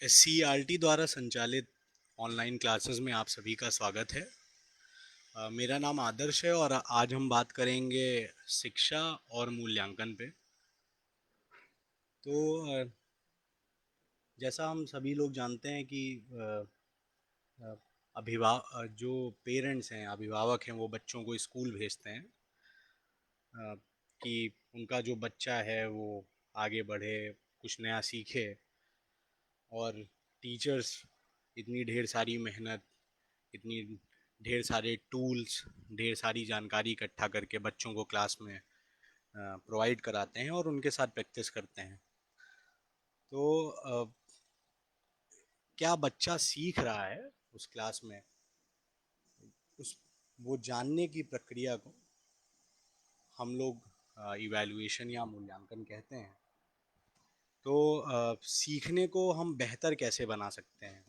SCERT द्वारा संचालित online classes में आप सभी का स्वागत है। मेरा नाम आदर्श है और आज हम बात करेंगे शिक्षा और मूल्यांकन पे। तो जैसा हम सभी लोग जानते हैं कि जो पेरेंट्स हैं, अभिभावक हैं, वो बच्चों को स्कूल भेजते हैं अ, कि उनका जो बच्चा है वो आगे बढ़े, कुछ नया सीखे। और टीचर्स इतनी ढेर सारी मेहनत, इतनी ढेर सारे टूल्स, ढेर सारी जानकारी इकट्ठा करके बच्चों को क्लास में प्रोवाइड कराते हैं और उनके साथ प्रैक्टिस करते हैं। तो क्या बच्चा सीख रहा है उस क्लास में, उस वो जानने की प्रक्रिया को हम लोग इवैल्यूएशन या मूल्यांकन कहते हैं। तो सीखने को हम बेहतर कैसे बना सकते हैं,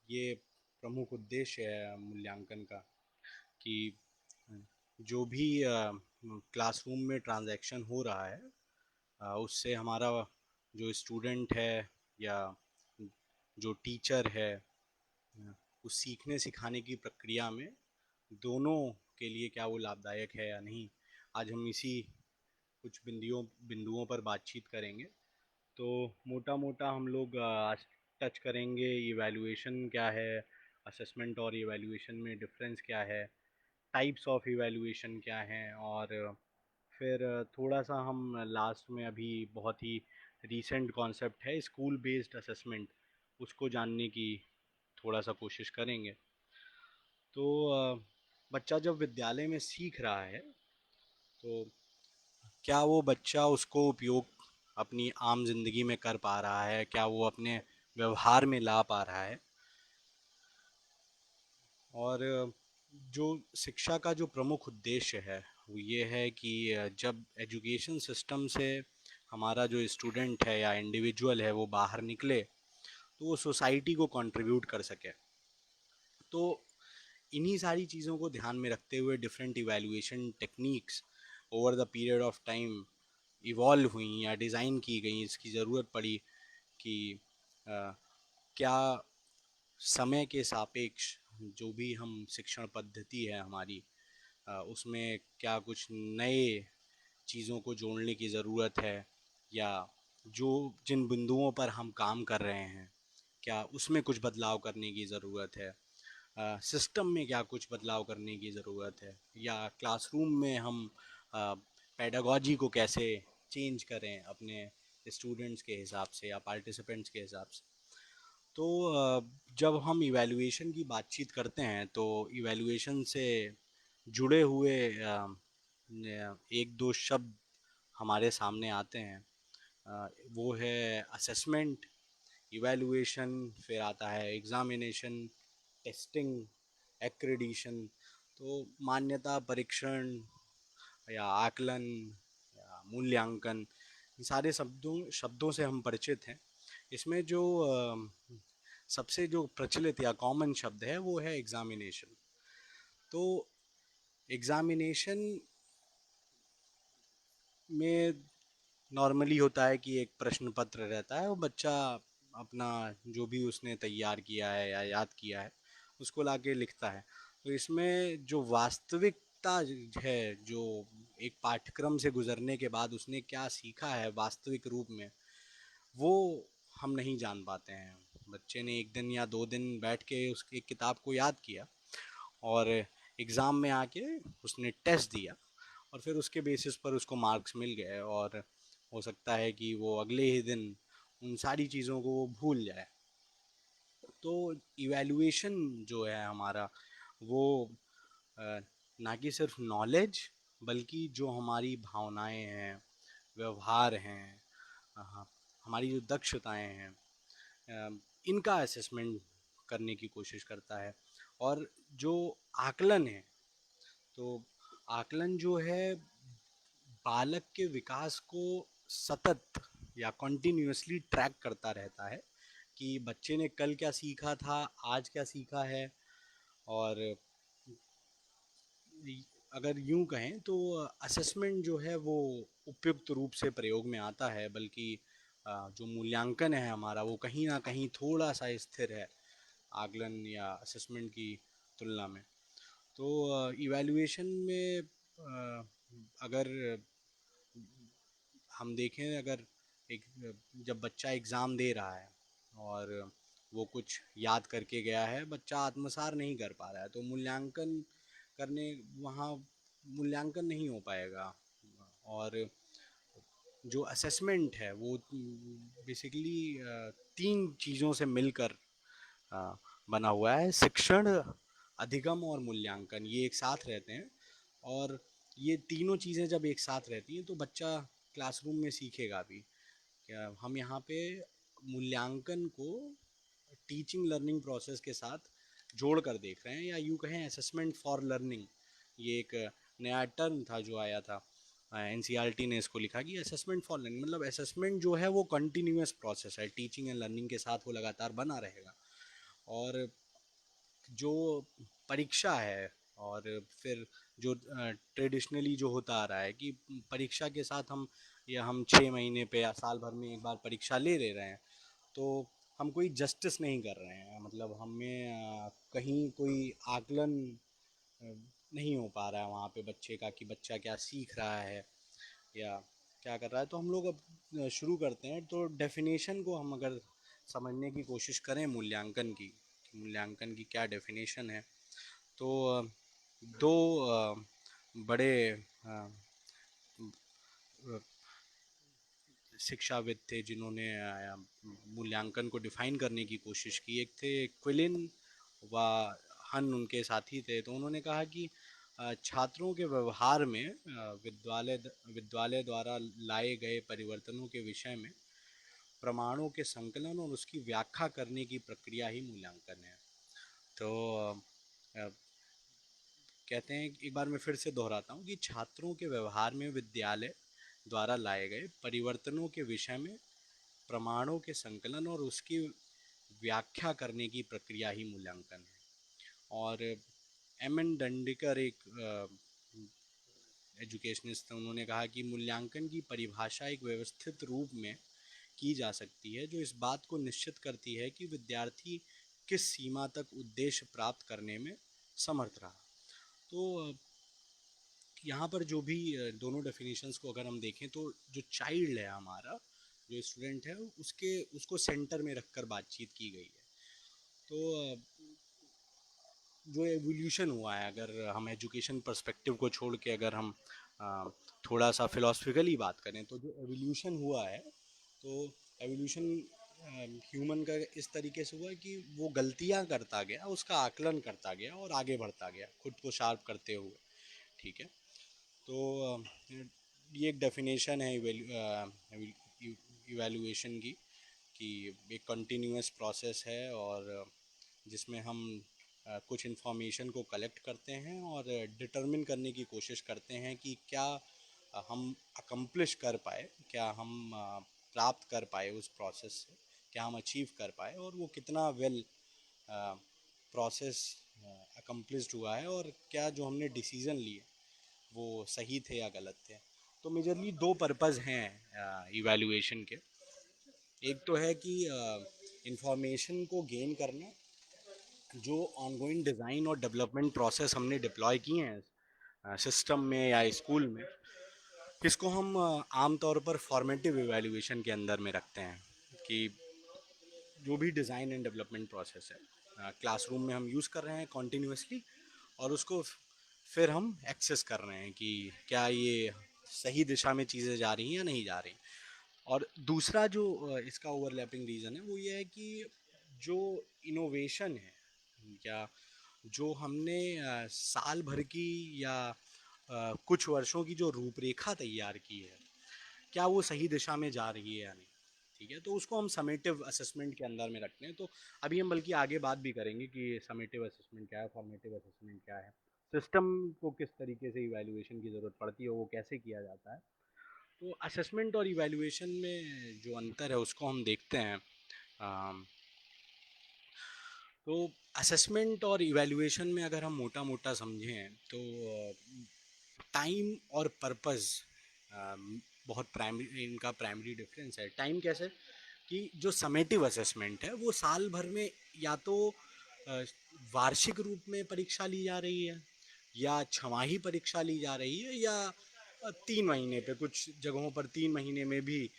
ये प्रमुख उद्देश्य है मूल्यांकन का। कि जो भी क्लासरूम में ट्रांजैक्शन हो रहा है, उससे हमारा जो स्टूडेंट है या जो टीचर है, उस सीखने सिखाने की प्रक्रिया में दोनों के लिए क्या वो लाभदायक है या नहीं। आज हम इसी कुछ बिंदुओं पर बातचीत करेंगे। तो मोटा मोटा हम लोग आज टच करेंगे इवैल्यूएशन क्या है, असेसमेंट और इवैल्यूएशन में डिफरेंस क्या है, टाइप्स ऑफ इवैल्यूएशन क्या हैं, और फिर थोड़ा सा हम लास्ट में अभी बहुत ही रीसेंट कॉन्सेप्ट है स्कूल बेस्ड असेसमेंट, उसको जानने की थोड़ा सा कोशिश करेंगे। तो बच्चा जब विद्यालय में सीख रहा है, तो क्या वो बच्चा उसको उपयोग अपनी आम जिंदगी में कर पा रहा है, क्या वो अपने व्यवहार में ला पा रहा है। और जो शिक्षा का जो प्रमुख उद्देश्य है वो ये है कि जब एजुकेशन सिस्टम से हमारा जो स्टूडेंट है या इंडिविजुअल है वो बाहर निकले, तो वो सोसाइटी को कंट्रीब्यूट कर सके। तो इन्हीं सारी चीज़ों को ध्यान में रखते हुए different evaluation techniques over the period of time evolve हुई या डिज़ाइन की गई। इसकी ज़रूरत पड़ी कि अ, क्या समय के सापेक्ष जो भी हम शिक्षण पद्धति है हमारी, उसमें क्या कुछ नए चीज़ों को जोड़ने की ज़रूरत है, या जो जिन बिंदुओं पर हम काम कर रहे हैं क्या उसमें कुछ बदलाव करने की ज़रूरत है, सिस्टम में क्या कुछ बदलाव करने की ज़रूरत है, या क्लासरूम में हम पेडागॉजी को कैसे चेंज करें अपने स्टूडेंट्स के हिसाब से या पार्टिसिपेंट्स के हिसाब से। तो जब हम इवैल्यूएशन की बातचीत करते हैं तो इवैल्यूएशन से जुड़े हुए एक दो शब्द हमारे सामने आते हैं। वो है असेसमेंट, इवैल्यूएशन, फिर आता है एग्ज़ामिनेशन, टेस्टिंग, एक्रेडिशन। तो मान्यता, परीक्षण या आकलन या मूल्यांकन, इन सारे शब्दों से हम परिचित हैं। इसमें जो सबसे जो प्रचलित या कॉमन शब्द है वो है एग्ज़ामिनेशन। तो एग्ज़ामिनेशन में नॉर्मली होता है कि एक प्रश्न पत्र रहता है, वो बच्चा अपना जो भी उसने तैयार किया है या याद किया है उसको लाके लिखता है। तो इसमें जो वास्तविकता है, जो एक पाठ्यक्रम से गुजरने के बाद उसने क्या सीखा है वास्तविक रूप में, वो हम नहीं जान पाते हैं। बच्चे ने एक दिन या दो दिन बैठ के उस एक किताब को याद किया और एग्ज़ाम में आके उसने टेस्ट दिया, और फिर उसके बेसिस पर उसको मार्क्स मिल गए, और हो सकता है कि वो अगले ही दिन उन सारी चीज़ों को वो भूल जाए। तो इवैल्यूएशन जो है हमारा, वो अ, ना कि सिर्फ नॉलेज, बल्कि जो हमारी भावनाएं हैं, व्यवहार हैं, अ, हमारी जो दक्षताएं हैं, इनका असेसमेंट करने की कोशिश करता है। और जो आकलन है, तो आकलन जो है बालक के विकास को सतत या कॉन्टिन्यूसली ट्रैक करता रहता है कि बच्चे ने कल क्या सीखा था, आज क्या सीखा है। और अगर यूं कहें तो असेसमेंट जो है वो उपयुक्त रूप से प्रयोग में आता है, बल्कि जो मूल्यांकन है हमारा वो कहीं ना कहीं थोड़ा सा स्थिर है आकलन या असेसमेंट की तुलना में। तो इवैल्यूएशन में अगर हम देखें, अगर एक जब बच्चा एग्ज़ाम दे रहा है और वो कुछ याद करके गया है, बच्चा आत्मसात नहीं कर पा रहा है, तो मूल्यांकन करने वहाँ मूल्यांकन नहीं हो पाएगा। और जो असेसमेंट है वो बेसिकली तीन चीज़ों से मिलकर अ, बना हुआ है। शिक्षण, अधिगम और मूल्यांकन, ये एक साथ रहते हैं। और ये तीनों चीज़ें जब एक साथ रहती हैं तो बच्चा क्लासरूम में सीखेगा भी। क्या हम यहाँ पे मूल्यांकन को टीचिंग लर्निंग प्रोसेस के साथ जोड़ कर देख रहे हैं, या यूँ कहें असेसमेंट फॉर लर्निंग। ये एक नया टर्म था जो आया था, एनसीईआरटी ने इसको लिखा कि असेसमेंट फॉर लर्निंग, मतलब असेसमेंट जो है वो कंटिन्यूअस प्रोसेस है, टीचिंग एंड लर्निंग के साथ वो लगातार बना रहेगा। और जो परीक्षा है, और फिर जो ट्रेडिशनली जो होता आ रहा है कि परीक्षा के साथ हम, या हम 6 महीने पे या साल भर में एक बार परीक्षा ले रहे हैं, तो हम कोई जस्टिस नहीं कर रहे हैं। मतलब हमें कहीं कोई आकलन अ, नहीं हो पा रहा है वहाँ पे बच्चे का, कि बच्चा क्या सीख रहा है या क्या कर रहा है। तो हम लोग अब शुरू करते हैं। तो डेफिनेशन को हम अगर समझने की कोशिश करें मूल्यांकन की, कि मूल्यांकन की क्या डेफिनेशन है, तो दो बड़े शिक्षाविद थे जिन्होंने मूल्यांकन को डिफाइन करने की कोशिश की। एक थे क्विलिन व हन, उनके साथी थे। तो उन्होंने कहा कि छात्रों के व्यवहार में विद्यालय द्वारा लाए गए परिवर्तनों के विषय में प्रमाणों के संकलन और उसकी व्याख्या करने की प्रक्रिया ही मूल्यांकन है। तो अ, कहते हैं, एक बार मैं फिर से दोहराता हूँ, कि छात्रों के व्यवहार में विद्यालय द्वारा लाए गए परिवर्तनों के विषय में प्रमाणों के संकलन और उसकी व्याख्या करने की प्रक्रिया ही मूल्यांकन है। और एम एन डंडिकर एक एजुकेशनिस्ट थे, उन्होंने कहा कि मूल्यांकन की परिभाषा एक व्यवस्थित रूप में की जा सकती है जो इस बात को निश्चित करती है कि विद्यार्थी किस सीमा तक उद्देश्य प्राप्त करने में समर्थ रहा। तो यहाँ पर जो भी दोनों डेफिनेशंस को अगर हम देखें, तो जो चाइल्ड है हमारा, जो स्टूडेंट है, उसको सेंटर में रखकर बातचीत की गई है। तो जो एवोल्यूशन हुआ है, अगर हम एजुकेशन पर्सपेक्टिव को छोड़ के अगर हम थोड़ा सा फिलोसफिकली बात करें, तो जो एवोल्यूशन हुआ है, तो एवोल्यूशन ह्यूमन का इस तरीके से हुआ कि वो गलतियां करता गया, उसका आकलन करता गया और आगे बढ़ता गया खुद को शार्प करते हुए। ठीक है। तो ये एक डेफिनेशन है इवैल्यूएशन की, कि एक कंटिन्यूअस प्रोसेस है, और जिसमें हम कुछ इन्फॉर्मेशन को कलेक्ट करते हैं और डिटरमिन करने की कोशिश करते हैं कि क्या हम अकम्प्लिश कर पाए, क्या हम प्राप्त कर पाए उस प्रोसेस से, क्या हम अचीव कर पाए, और वो कितना वेल प्रोसेस अकम्प्लिश्ड हुआ है, और क्या जो हमने डिसीज़न लिए वो सही थे या गलत थे। तो मेजरली दो पर्पज़ हैं इवैल्यूएशन के। एक तो है कि इंफॉर्मेशन को गेन करना, जो ऑनगोइंग डिज़ाइन और डेवलपमेंट प्रोसेस हमने डिप्लॉय किए हैं सिस्टम में या स्कूल में, इसको हम आमतौर पर फॉर्मेटिव इवैल्यूएशन के अंदर में रखते हैं। कि जो भी डिज़ाइन एंड डेवलपमेंट प्रोसेस है क्लासरूम में हम यूज़ कर रहे हैं कॉन्टीन्यूसली, और उसको फिर हम एक्सेस कर रहे हैं कि क्या ये सही दिशा में चीज़ें जा रही हैं या नहीं जा रही। और दूसरा जो इसका ओवरलैपिंग रीज़न है वो ये है कि जो इनोवेशन है, या जो हमने साल भर की या कुछ वर्षों की जो रूपरेखा तैयार की है, क्या वो सही दिशा में जा रही है या नहीं। ठीक है। तो उसको हम समेटिव असेसमेंट के अंदर में रखते हैं। तो अभी हम बल्कि आगे बात भी करेंगे कि समेटिव असेसमेंट क्या है, फॉर्मेटिव असेसमेंट क्या है, सिस्टम को किस तरीके से इवैल्यूएशन की ज़रूरत पड़ती है, वो कैसे किया जाता है। तो असेसमेंट और इवैल्यूएशन में जो अंतर है उसको हम देखते हैं। अम, तो असेसमेंट और इवैल्यूएशन में अगर हम मोटा मोटा समझें, तो टाइम और पर्पस बहुत प्राइमरी इनका प्राइमरी डिफरेंस है। टाइम कैसे कि जो समेटिव असेसमेंट है वो साल भर में या तो अ, वार्षिक रूप में परीक्षा ली जा रही है, या छमाही परीक्षा ली जा रही है, या 3 महीने पे, कुछ जगहों पर 3 महीने में भी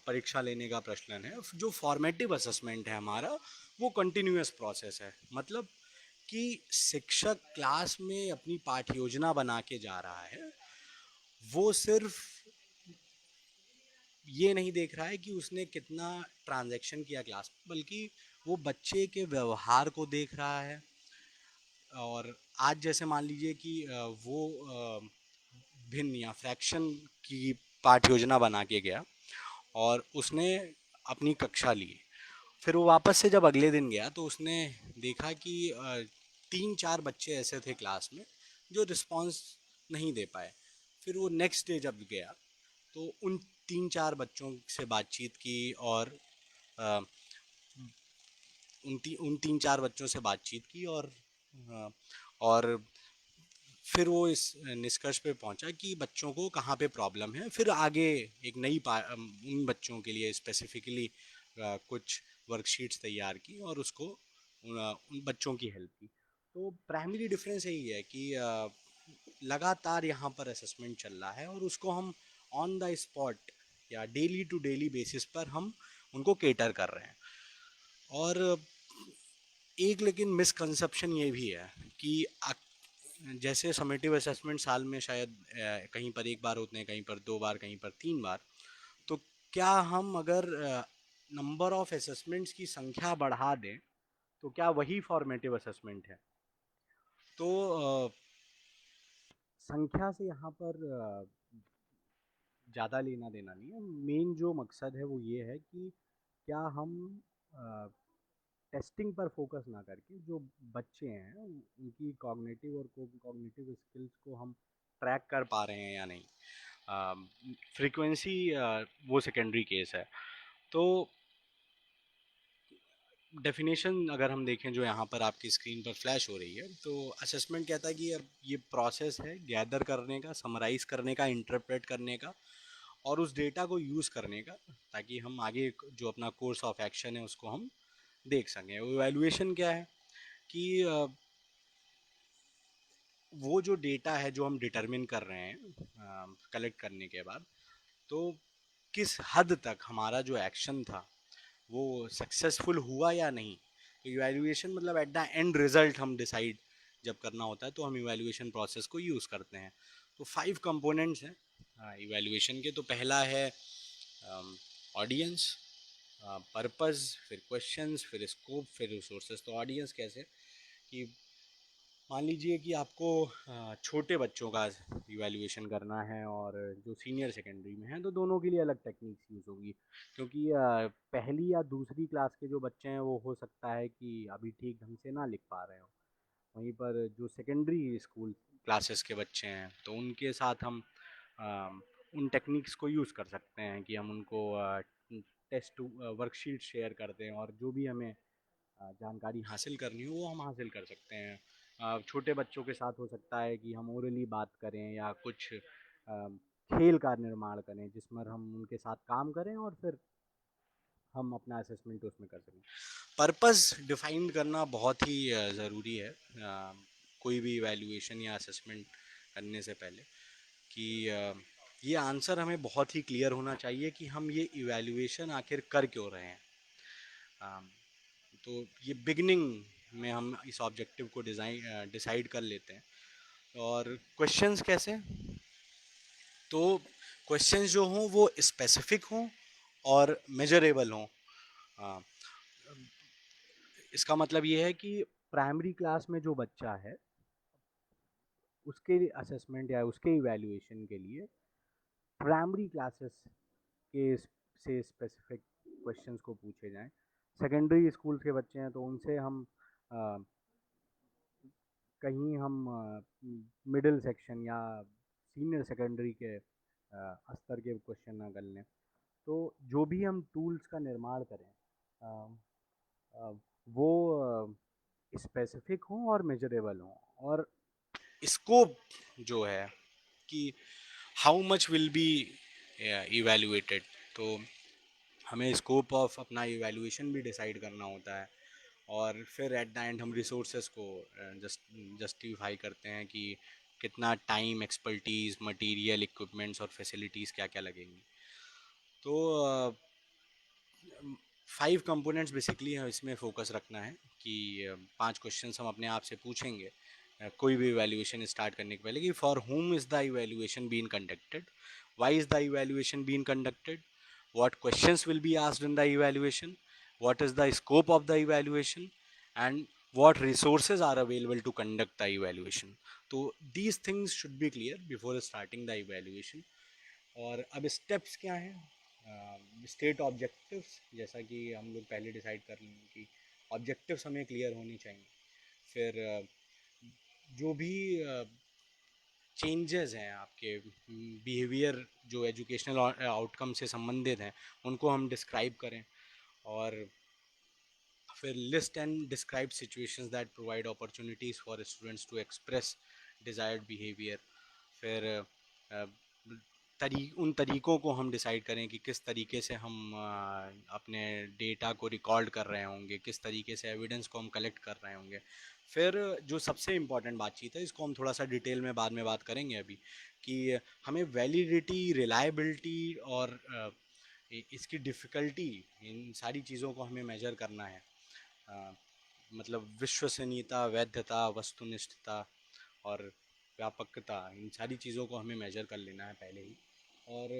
परीक्षा लेने का प्रचलन है। जो फॉर्मेटिव असेसमेंट है हमारा, वो कंटिन्यूअस प्रोसेस है। मतलब कि शिक्षक क्लास में अपनी पाठ योजना बना के जा रहा है, वो सिर्फ ये नहीं देख रहा है कि उसने कितना ट्रांजैक्शन किया क्लास में, बल्कि वो बच्चे के व्यवहार को देख रहा है। और आज जैसे मान लीजिए कि वो भिन्न या फ्रैक्शन की पाठ योजना बना के गया और उसने अपनी कक्षा ली। फिर वो वापस से जब अगले दिन गया तो उसने देखा कि 3-4 बच्चे ऐसे थे क्लास में जो रिस्पांस नहीं दे पाए। फिर वो नेक्स्ट डे जब गया तो उन 3-4 बच्चों से बातचीत की, और अ, उन 3-4 बच्चों से बातचीत की, अ, और फिर वो इस निष्कर्ष पे पहुंचा कि बच्चों को कहाँ पे प्रॉब्लम है। फिर आगे एक उन बच्चों के लिए स्पेसिफिकली कुछ वर्कशीट्स तैयार की और उसको उन बच्चों की हेल्प की। तो प्राइमरी डिफरेंस यही है कि लगातार यहाँ पर असेसमेंट चल रहा है और उसको हम ऑन द स्पॉट या डेली टू डेली बेसिस पर हम उनको केटर कर रहे हैं। और एक लेकिन मिसकंसेप्शन ये भी है कि जैसे समेटिव असेसमेंट साल में शायद कहीं पर एक बार होते हैं, कहीं पर 2 बार, कहीं पर 3 बार। तो क्या हम अगर नंबर ऑफ असेसमेंट्स की संख्या बढ़ा दें तो क्या वही फॉर्मेटिव असेसमेंट है? तो संख्या से यहाँ पर ज़्यादा लेना देना नहीं है। मेन जो मकसद है वो ये है कि क्या हम टेस्टिंग पर फोकस ना करके जो बच्चे हैं उनकी कॉग्निटिव और कॉग्निटिव स्किल्स को हम ट्रैक कर पा रहे हैं या नहीं। फ्रीक्वेंसी वो सेकेंडरी केस है। तो डेफिनेशन अगर हम देखें जो यहाँ पर आपकी स्क्रीन पर फ्लैश हो रही है, तो असेसमेंट कहता है कि अब ये प्रोसेस है गैदर करने का, समराइज करने का, इंटरप्रेट करने का और उस डेटा को यूज़ करने का, ताकि हम आगे जो अपना कोर्स ऑफ एक्शन है उसको हम देख सकें। इवैल्यूएशन क्या है कि वो जो डेटा है जो हम डिटरमिन कर रहे हैं कलेक्ट करने के बाद, तो किस हद तक हमारा जो एक्शन था वो सक्सेसफुल हुआ या नहीं। तो इवैल्यूएशन मतलब एट द एंड रिजल्ट हम डिसाइड जब करना होता है तो हम इवैल्यूएशन प्रोसेस को यूज़ करते हैं। तो 5 कंपोनेंट्स हैं इवैल्यूएशन के। तो पहला है ऑडियंस, पर्पस, फिर क्वेश्चंस, फिर स्कोप, फिर रिसोर्सेज। तो ऑडियंस कैसे कि मान लीजिए कि आपको छोटे बच्चों का इवैल्यूएशन करना है और जो सीनियर सेकेंडरी में हैं, तो दोनों के लिए अलग टेक्निक्स यूज़ होगी। क्योंकि पहली या दूसरी क्लास के जो बच्चे हैं वो हो सकता है कि अभी ठीक ढंग से ना लिख पा रहे हो। वहीं पर जो सेकेंडरी स्कूल क्लासेस के बच्चे हैं तो उनके साथ हम उन टेक्निक्स को यूज़ कर सकते हैं कि हम उनको टेस्ट वर्कशीट शेयर कर दें, और जो भी हमें जानकारी हासिल करनी हो वो हम हासिल कर सकते हैं। छोटे बच्चों के साथ हो सकता है कि हम ओरली बात करें या कुछ खेल का निर्माण करें जिसमें हम उनके साथ काम करें और फिर हम अपना असेसमेंट उसमें कर सकें। पर्पस डिफाइन करना बहुत ही ज़रूरी है कोई भी इवैल्यूएशन या असेसमेंट करने से पहले, कि ये आंसर हमें बहुत ही क्लियर होना चाहिए कि हम ये इवैल्यूएशन आखिर कर क्यों रहे हैं। तो ये बिगनिंग में हम इस ऑब्जेक्टिव को डिसाइड कर लेते हैं। और क्वेश्चंस कैसे, तो क्वेश्चंस जो हों वो स्पेसिफिक हों और मेजरेबल हों। हाँ, इसका मतलब ये है कि प्राइमरी क्लास में जो बच्चा है उसके असेसमेंट या उसके इवैल्यूएशन के लिए प्राइमरी क्लासेस के से स्पेसिफिक क्वेश्चंस को पूछे जाएं। सेकेंडरी स्कूल के बच्चे हैं तो उनसे हम आ, कहीं हम मिडिल सेक्शन या सीनियर सेकेंडरी के स्तर के क्वेश्चन ना कर लें। तो जो भी हम टूल्स का निर्माण करें अ, वो स्पेसिफिक हों और मेजरेबल हों। और स्कोप जो है कि how much will be evaluated. तो हमें स्कोप ऑफ अपना इवेल्युएशन भी डिसाइड करना होता है, और फिर एट द एंड हम रिसोर्सेज को जस्टिफाई करते हैं कि कितना टाइम, एक्सपर्टीज़, मटेरियल, इक्विपमेंट्स और फैसिलिटीज़ क्या क्या लगेंगी। तो 5 कंपोनेंट्स बेसिकली है इसमें फोकस रखना है कि 5 क्वेश्चंस हम अपने आप से पूछेंगे कोई भी इवैल्यूएशन स्टार्ट करने के पहले, कि for whom is the evaluation been conducted, why is the evaluation been conducted, what questions will be asked in the evaluation, what is the scope of the evaluation, and what resources are available to conduct the evaluation. तो these things should be clear before starting the evaluation. और अब steps क्या हैं, state objectives, जैसा कि हम लोग पहले डिसाइड कर लें कि ऑब्जेक्टिव्स हमें क्लियर होनी चाहिए। फिर जो भी चेंजेस हैं आपके बिहेवियर जो एजुकेशनल आउटकम से संबंधित हैं, उनको हम डिस्क्राइब करें। और फिर list and describe situations that provide opportunities for students to express desired behaviour. फिर उन तरीक़ों को हम डिसाइड करें कि किस तरीके से हम अपने डेटा को रिकॉर्ड कर रहे होंगे, किस तरीके से एविडेंस को हम कलेक्ट कर रहे होंगे। फिर जो सबसे इम्पॉर्टेंट बातचीत है, इसको हम थोड़ा सा डिटेल में बाद में बात करेंगे अभी, कि हमें वैलिडिटी, रिलायबिलिटी और इसकी डिफ़िकल्टी, इन सारी चीज़ों को हमें मेजर करना है। मतलब विश्वसनीयता, वैधता, वस्तुनिष्ठता और व्यापकता, इन सारी चीज़ों को हमें मेजर कर लेना है पहले ही। और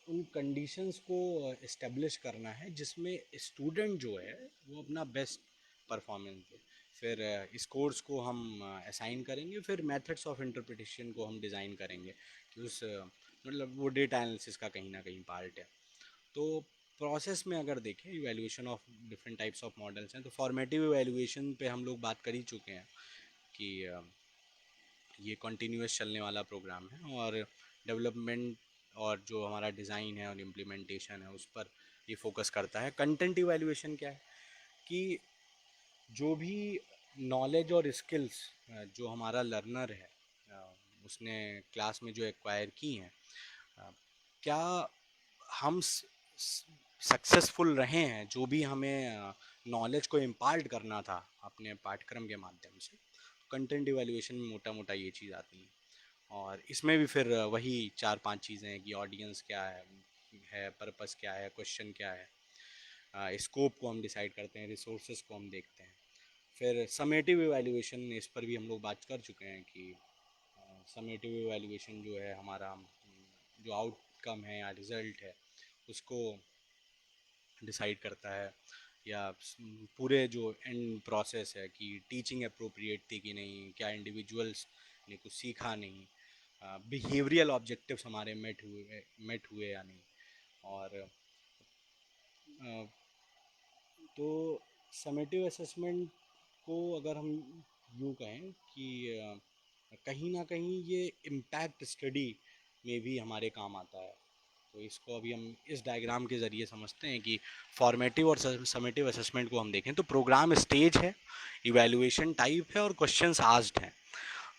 उन कंडीशंस को इस्टेब्लिश करना है जिसमें स्टूडेंट जो है वो अपना बेस्ट परफॉर्मेंस दे। फिर स्कोर्स को हम असाइन करेंगे। फिर मेथड्स ऑफ इंटरप्रिटेशन को हम डिज़ाइन करेंगे कि उस मतलब वो डेटा एनालिसिस का कहीं ना कहीं पार्ट है। तो प्रोसेस में अगर देखें, evaluation of different types of models हैं, तो फॉर्मेटिव इवैल्यूएशन पे हम लोग बात कर ही चुके हैं कि ये कंटिन्यूस चलने वाला प्रोग्राम है, और डेवलपमेंट और जो हमारा डिज़ाइन है और इम्प्लीमेंटेशन है उस पर ये फोकस करता है। कंटेंट इवैल्यूएशन क्या है कि जो भी नॉलेज और स्किल्स जो हमारा लर्नर है उसने क्लास में जो एक्वायर की हैं, क्या हम सक्सेसफुल रहे हैं जो भी हमें नॉलेज को इम्पार्ट करना था अपने पाठ्यक्रम के माध्यम से। कंटेंट इवैल्यूएशन में मोटा मोटा ये चीज़ आती है। और इसमें भी फिर वही 4-5 चीज़ें हैं कि ऑडियंस क्या है, पर्पस क्या है, क्वेश्चन क्या है, स्कोप को हम डिसाइड करते हैं, रिसोर्सेज को हम देखते हैं। फिर समेटिव इवैल्यूएशन, इस पर भी हम लोग बात कर चुके हैं कि समेटिव इवैल्यूएशन जो है हमारा जो आउटकम है या रिज़ल्ट है उसको डिसाइड करता है, या पूरे जो एंड प्रोसेस है कि टीचिंग अप्रोप्रिएट थी कि नहीं, क्या इंडिविजुअल्स ने कुछ सीखा नहीं, बिहेवियरल ऑब्जेक्टिव्स हमारे मेट हुए या नहीं। और तो समेटिव असेसमेंट को अगर हम यूँ कहें कि कहीं ना कहीं ये इम्पैक्ट स्टडी में भी हमारे काम आता है। तो इसको अभी हम इस डायग्राम के ज़रिए समझते हैं कि फॉर्मेटिव और समेटिव असेसमेंट को हम देखें तो प्रोग्राम स्टेज है, इवैल्यूएशन टाइप है और क्वेश्चंस आस्क्ड हैं।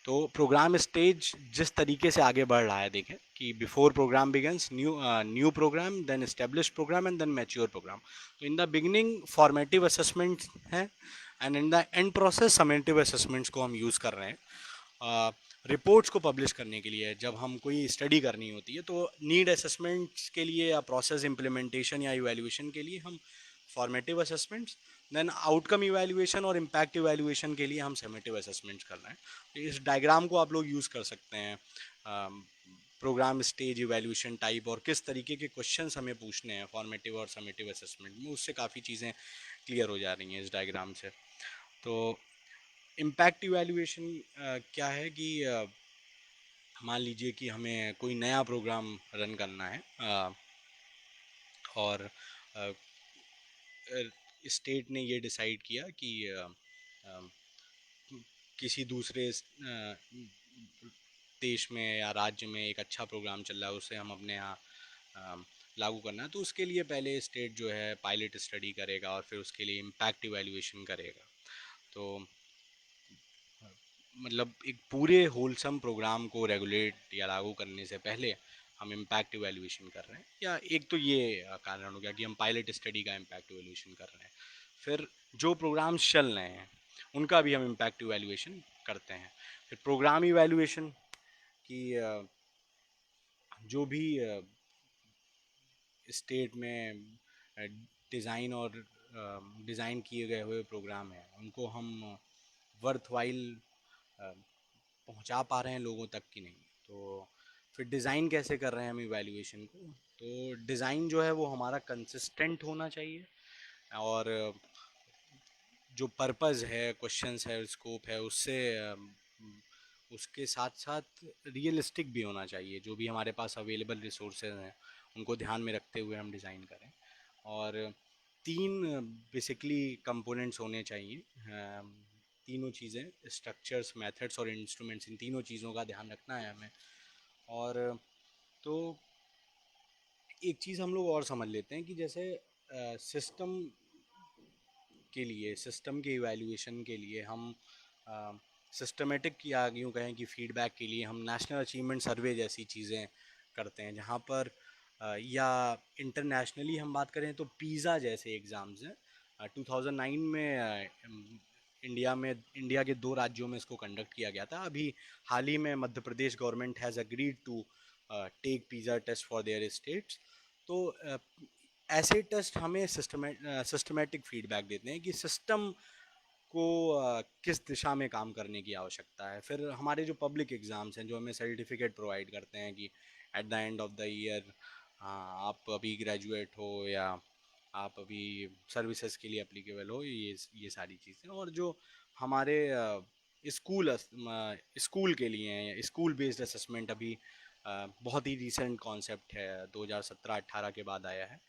तो प्रोग्राम स्टेज जिस तरीके से आगे बढ़ रहा है, देखें कि before program begins new program, then establish program and then mature program. तो in the beginning formative assessment है, and in the end process summative assessments को हम यूज़ कर रहे हैं रिपोर्ट्स को पब्लिश करने के लिए। जब हम कोई स्टडी करनी होती है तो नीड असेसमेंट्स के लिए या प्रोसेस इम्प्लीमेंटेशन या इवैल्यूएशन के लिए हम formative assessments, then outcome evaluation और इम्पैक्ट इवैल्यूएशन के लिए हम समेटिव असेसमेंट्स कर रहे हैं। तो इस डायग्राम को आप लोग यूज़ कर सकते हैं प्रोग्राम स्टेज, इवैल्यूएशन टाइप और किस तरीके के क्वेश्चंस हमें पूछने हैं फॉर्मेटिव और समेटिव असेसमेंट में, उससे काफ़ी चीज़ें क्लियर हो जा रही हैं इस डायग्राम से। तो इम्पैक्ट इवैल्यूएशन क्या है कि मान लीजिए कि हमें कोई नया प्रोग्राम रन करना है, और स्टेट ने ये डिसाइड किया कि किसी दूसरे देश में या राज्य में एक अच्छा प्रोग्राम चल रहा है, उसे हम अपने यहाँ लागू करना है। तो उसके लिए पहले स्टेट जो है पायलट स्टडी करेगा और फिर उसके लिए इम्पैक्ट इवैल्यूएशन करेगा। तो मतलब एक पूरे होलसम प्रोग्राम को रेगुलेट या लागू करने से पहले हम इम्पैक्ट इवैल्यूएशन कर रहे हैं, या एक तो ये कारण हो गया कि हम पायलट स्टडी का इम्पैक्ट इवैल्यूएशन कर रहे हैं। फिर जो प्रोग्राम्स चल रहे हैं उनका भी हम इम्पैक्ट इवैल्यूएशन करते हैं। फिर प्रोग्राम इवैल्यूएशन की जो भी स्टेट में डिज़ाइन और डिज़ाइन किए गए हुए प्रोग्राम हैं उनको हम वर्थवाइल पहुंचा पा रहे हैं लोगों तक कि नहीं। तो फिर डिज़ाइन कैसे कर रहे हैं हम इवैल्यूएशन को, तो डिज़ाइन जो है वो हमारा कंसिस्टेंट होना चाहिए, और जो पर्पज़ है, क्वेश्चंस है, स्कोप है, उससे उसके साथ साथ रियलिस्टिक भी होना चाहिए। जो भी हमारे पास अवेलेबल रिसोर्सेज हैं उनको ध्यान में रखते हुए हम डिज़ाइन करें। और तीन बेसिकली कंपोनेंट्स होने चाहिए, तीनों चीज़ें, स्ट्रक्चर्स, मेथड्स और इंस्ट्रूमेंट्स, इन तीनों चीज़ों का ध्यान रखना है हमें। और तो एक चीज़ हम लोग और समझ लेते हैं कि जैसे सिस्टम के लिए, सिस्टम के इवैल्यूएशन के लिए हम सिस्टमेटिक या यूँ कहें कि फीडबैक के लिए हम नेशनल अचीवमेंट सर्वे जैसी चीज़ें करते हैं, जहाँ पर या इंटरनेशनली हम बात करें तो पीज़ा जैसे एग्ज़ाम्स हैं। 2009 में इंडिया के 2 राज्यों में इसको कंडक्ट किया गया था। अभी हाल ही में Madhya Pradesh government has agreed to take PISA test for their states. तो ऐसे टेस्ट हमें सिस्टमेटिक फीडबैक देते हैं कि सिस्टम को किस दिशा में काम करने की आवश्यकता है। फिर हमारे जो पब्लिक एग्ज़ाम्स हैं जो हमें सर्टिफिकेट प्रोवाइड करते हैं कि at the end of the year, हाँ, आप अभी ग्रेजुएट हो या आप अभी सर्विसेज के लिए एप्लीकेबल हो, ये सारी चीज़ें। और जो हमारे स्कूल के लिए हैं, स्कूल बेस्ड असेसमेंट अभी बहुत ही रिसेंट कॉन्सेप्ट है, 2017-18 के बाद आया है।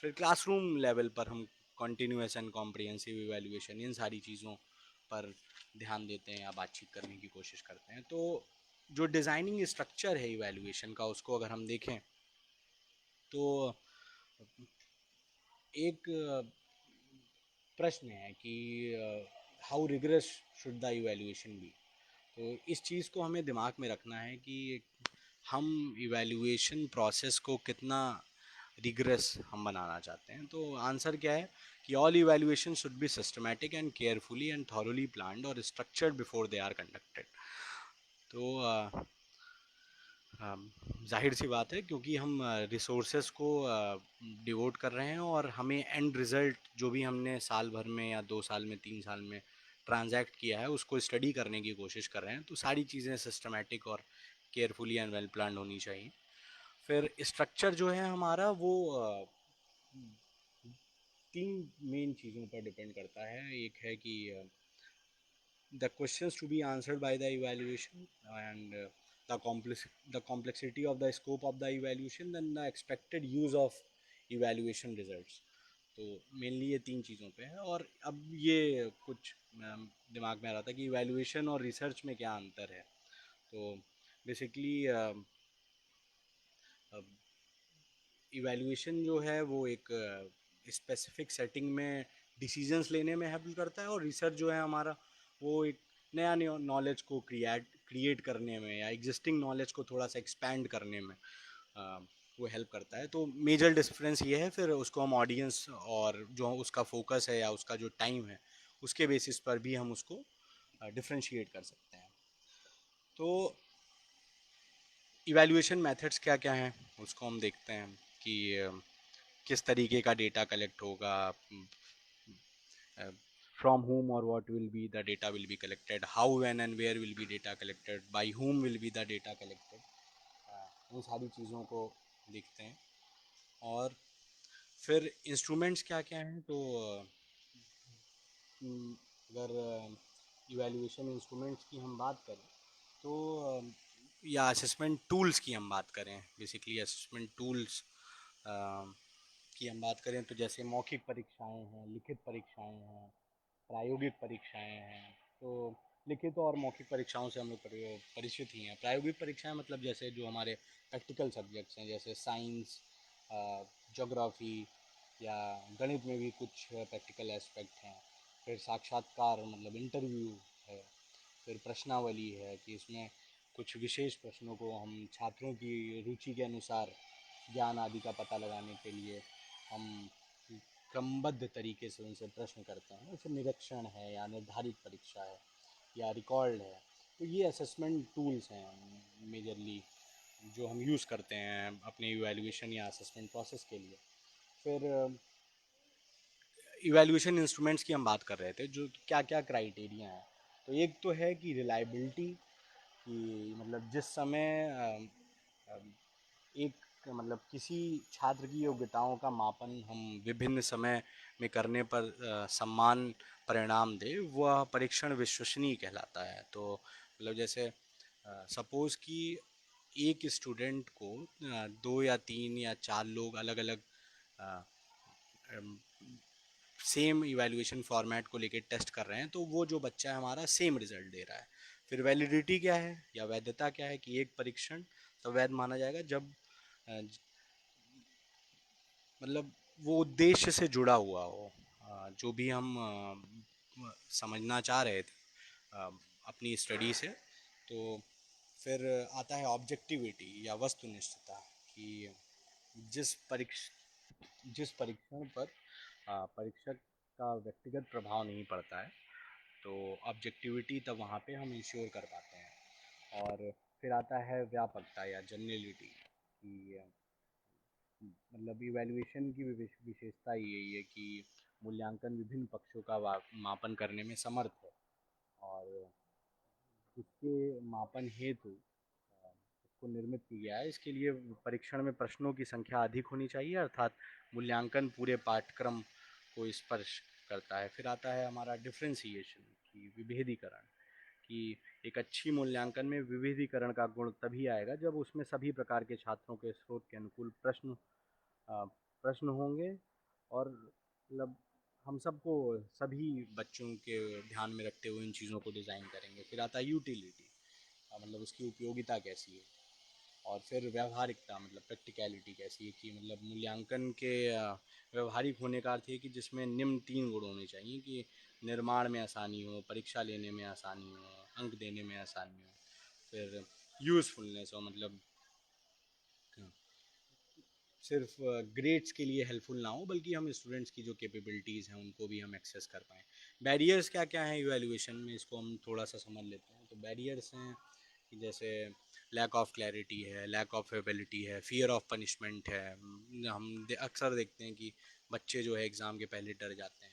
फिर क्लासरूम लेवल पर हम कॉन्टीन्यूअस एंड कॉम्प्रिहेंसिव इवैल्यूएशन, इन सारी चीज़ों पर ध्यान देते हैं या बातचीत करने की कोशिश करते हैं। तो जो डिज़ाइनिंग स्ट्रक्चर है इवैल्यूएशन का, उसको अगर हम देखें तो एक प्रश्न है कि how rigorous should the evaluation be. तो इस चीज़ को हमें दिमाग में रखना है कि हम इवैल्यूएशन प्रोसेस को कितना रिगरस हम बनाना चाहते हैं। तो आंसर क्या है कि all evaluation should be systematic and carefully and thoroughly planned और structured before they are conducted. तो जाहिर सी बात है, क्योंकि हम रिसोर्सेज को डिवोट कर रहे हैं और हमें एंड रिज़ल्ट जो भी हमने साल भर में या 2 साल में 3 साल में ट्रांजैक्ट किया है उसको स्टडी करने की कोशिश कर रहे हैं, तो सारी चीज़ें सिस्टमैटिक और केयरफुली एंड वेल प्लान होनी चाहिए। फिर स्ट्रक्चर जो है हमारा वो 3 मेन चीज़ों पर डिपेंड करता है। एक है कि the questions to be answered by the evaluation, and the complexity of the scope of the evaluation, then the expected use of evaluation results। तो मेनली ये 3 चीज़ों पे है। और अब ये कुछ दिमाग में आ रहा था कि इवैल्यूएशन और रिसर्च में क्या अंतर है। तो बेसिकली इवैल्यूएशन जो है वो एक स्पेसिफिक सेटिंग में डिसीजंस लेने में हेल्प करता है, और रिसर्च जो है हमारा वो एक नया नॉलेज को क्रिएट करने में या एग्जिस्टिंग नॉलेज को थोड़ा सा एक्सपैंड करने में वो हेल्प करता है। तो मेजर डिफरेंस ये है। फिर उसको हम ऑडियंस और जो उसका फोकस है या उसका जो टाइम है उसके बेसिस पर भी हम उसको डिफ्रेंशिएट कर सकते हैं। तो इवैल्यूएशन मेथड्स क्या क्या हैं उसको हम देखते हैं कि किस तरीके का डेटा कलेक्ट होगा, from whom or what will be the data will be collected, how, when and where will be data collected, by whom will be the data collected, इन सारी चीज़ों को देखते हैं। और फिर इंस्ट्रूमेंट्स क्या क्या हैं, तो अगर इवैल्यूएशन इंस्ट्रूमेंट्स की हम बात करें तो या असेसमेंट टूल्स की हम बात करें, बेसिकली असेसमेंट टूल्स की हम बात करें तो जैसे मौखिक परीक्षाएं हैं, लिखित परीक्षाएं हैं, प्रायोगिक परीक्षाएं हैं। तो लिखित और मौखिक परीक्षाओं से हम लोग परिचित ही हैं। प्रायोगिक परीक्षाएं मतलब जैसे जो हमारे प्रैक्टिकल सब्जेक्ट्स हैं, जैसे साइंस, ज्योग्राफी या गणित में भी कुछ प्रैक्टिकल एस्पेक्ट हैं। फिर साक्षात्कार मतलब इंटरव्यू है। फिर प्रश्नावली है कि इसमें कुछ विशेष प्रश्नों को हम छात्रों की रुचि के अनुसार ज्ञान आदि का पता लगाने के लिए हम क्रमबद्ध तरीके से उनसे प्रश्न करते हैं। फिर निरीक्षण है या निर्धारित परीक्षा है या रिकॉर्ड है, तो ये असेसमेंट टूल्स हैं मेजरली जो हम यूज़ करते हैं अपने इवैल्यूएशन या असेसमेंट प्रोसेस के लिए। फिर इवैल्यूएशन इंस्ट्रूमेंट्स की हम बात कर रहे थे, जो क्या क्या क्राइटेरिया हैं। तो एक तो है कि रिलायबिलिटी, कि मतलब जिस समय एक मतलब किसी छात्र की योग्यताओं का मापन हम विभिन्न समय में करने पर समान परिणाम दे, वह परीक्षण विश्वसनीय कहलाता है। तो मतलब जैसे सपोज़ कि एक स्टूडेंट को दो या तीन या चार लोग अलग अलग सेम इवैल्यूएशन फॉर्मेट को लेके टेस्ट कर रहे हैं, तो वो जो बच्चा है हमारा सेम रिजल्ट दे रहा है। फिर वैलिडिटी क्या है या वैधता क्या है, कि एक परीक्षण तो वैध माना जाएगा जब मतलब वो उद्देश्य से जुड़ा हुआ हो, जो भी हम समझना चाह रहे थे अपनी स्टडी से। तो फिर आता है ऑब्जेक्टिविटी या वस्तुनिष्ठता, कि जिस परीक्ष जिस परीक्षण पर परीक्षक का व्यक्तिगत प्रभाव नहीं पड़ता है, तो ऑब्जेक्टिविटी तब वहाँ पे हम इंश्योर कर पाते हैं। और फिर आता है व्यापकता या जनरलिटी, कि मतलब इवैल्यूएशन की विशेषता यही है कि मूल्यांकन विभिन्न पक्षों का मापन करने में समर्थ है, और इसके मापन हेतु इसको निर्मित किया गया है। इसके लिए परीक्षण में प्रश्नों की संख्या अधिक होनी चाहिए, अर्थात मूल्यांकन पूरे पाठ्यक्रम को स्पर्श करता है। फिर आता है हमारा डिफ्रेंसिएशन, की विभेदीकरण, कि एक अच्छी मूल्यांकन में विविधीकरण का गुण तभी आएगा जब उसमें सभी प्रकार के छात्रों के स्रोत के अनुकूल प्रश्न होंगे, और मतलब हम सबको सभी बच्चों के ध्यान में रखते हुए इन चीज़ों को डिज़ाइन करेंगे। फिर आता है यूटिलिटी, मतलब उसकी उपयोगिता कैसी है। और फिर व्यावहारिकता, मतलब प्रैक्टिकलिटी कैसी है, कि मतलब मूल्यांकन के व्यवहारिक होने का अर्थ है कि जिसमें निम्न तीन गुण होने चाहिए, कि निर्माण में आसानी हो, परीक्षा लेने में आसानी हो, अंक देने में आसानी हो। फिर यूज़फुलनेस हो, मतलब सिर्फ ग्रेड्स के लिए हेल्पफुल ना हो, बल्कि हम स्टूडेंट्स की जो कैपेबिलिटीज़ हैं उनको भी हम एक्सेस कर पाएँ। बैरियर्स क्या क्या हैं इवैल्यूएशन में, इसको हम थोड़ा सा समझ लेते हैं। तो बैरियर्स हैं कि जैसे लैक ऑफ क्लैरिटी है, लैक ऑफ एबिलिटी है, फियर ऑफ पनिशमेंट है। हम अक्सर देखते हैं कि बच्चे जो है एग्ज़ाम के पहले डर जाते हैं।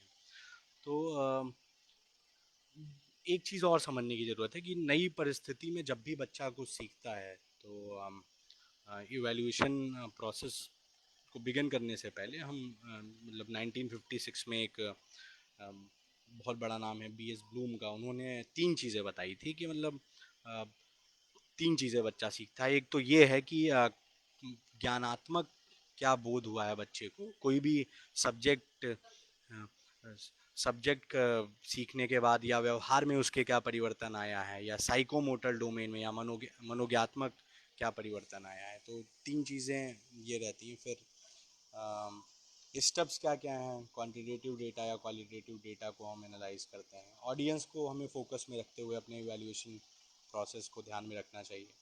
तो एक चीज़ और समझने की ज़रूरत है कि नई परिस्थिति में जब भी बच्चा कुछ सीखता है, तो इवैल्यूएशन प्रोसेस को बिगिन करने से पहले हम मतलब 1956 में एक बहुत बड़ा नाम है बी एस ब्लूम का, उन्होंने तीन चीज़ें बताई थी, कि मतलब अ, तीन चीज़ें बच्चा सीखता है। एक तो ये है कि ज्ञानात्मक क्या बोध हुआ है बच्चे को, कोई भी सब्जेक्ट सब्जेक्ट सीखने के बाद या व्यवहार में उसके क्या परिवर्तन आया है, या साइकोमोटर डोमेन में या मनोज्ञात्मक क्या परिवर्तन आया है। तो तीन चीज़ें ये रहती हैं। फिर स्टेप्स क्या क्या हैं, क्वांटिटेटिव डेटा या क्वालिटेटिव डेटा को हम एनालाइज करते हैं। ऑडियंस को हमें फोकस में रखते हुए अपने इवैल्यूएशन प्रोसेस को ध्यान में रखना चाहिए।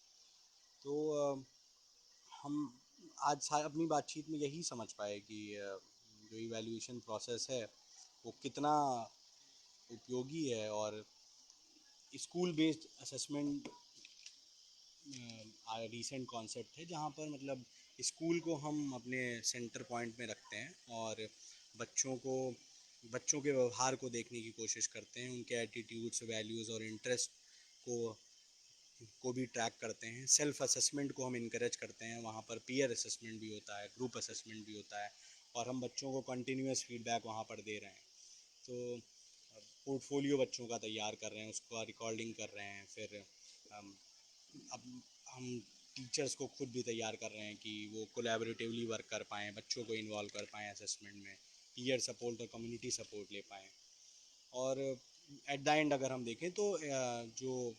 तो हम आज अपनी बातचीत में यही समझ पाए कि जो इवैल्यूएशन प्रोसेस है वो कितना उपयोगी है, और school based assessment recent concept है, जहाँ पर मतलब स्कूल को हम अपने सेंटर पॉइंट में रखते हैं, और बच्चों को बच्चों के व्यवहार को देखने की कोशिश करते हैं, उनके एटीट्यूड्स, वैल्यूज़ और इंटरेस्ट को भी ट्रैक करते हैं। सेल्फ असेसमेंट को हम इनकरेज करते हैं, वहाँ पर पीयर असेसमेंट भी होता है, ग्रुप असेसमेंट भी होता है, और हम बच्चों को कंटिन्यूस फीडबैक वहाँ पर दे रहे हैं। तो पोर्टफोलियो बच्चों का तैयार कर रहे हैं, उसका रिकॉर्डिंग कर रहे हैं। फिर अब हम टीचर्स को खुद भी तैयार कर रहे हैं कि वो कोलैबोरेटिवली वर्क कर पाएँ, बच्चों को इन्वॉल्व कर पाएँ असेसमेंट में, पीयर सपोर्ट और कम्युनिटी सपोर्ट ले पाएँ। और एट द एंड अगर हम देखें तो जो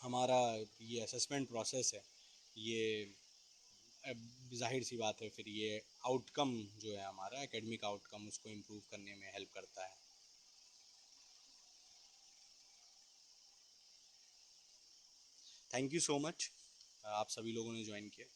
हमारा ये असेसमेंट प्रोसेस है, ये जाहिर सी बात है, फिर ये आउटकम जो है हमारा एकेडमिक आउटकम, उसको इम्प्रूव करने में हेल्प करता है। थैंक यू सो मच, आप सभी लोगों ने ज्वाइन किया।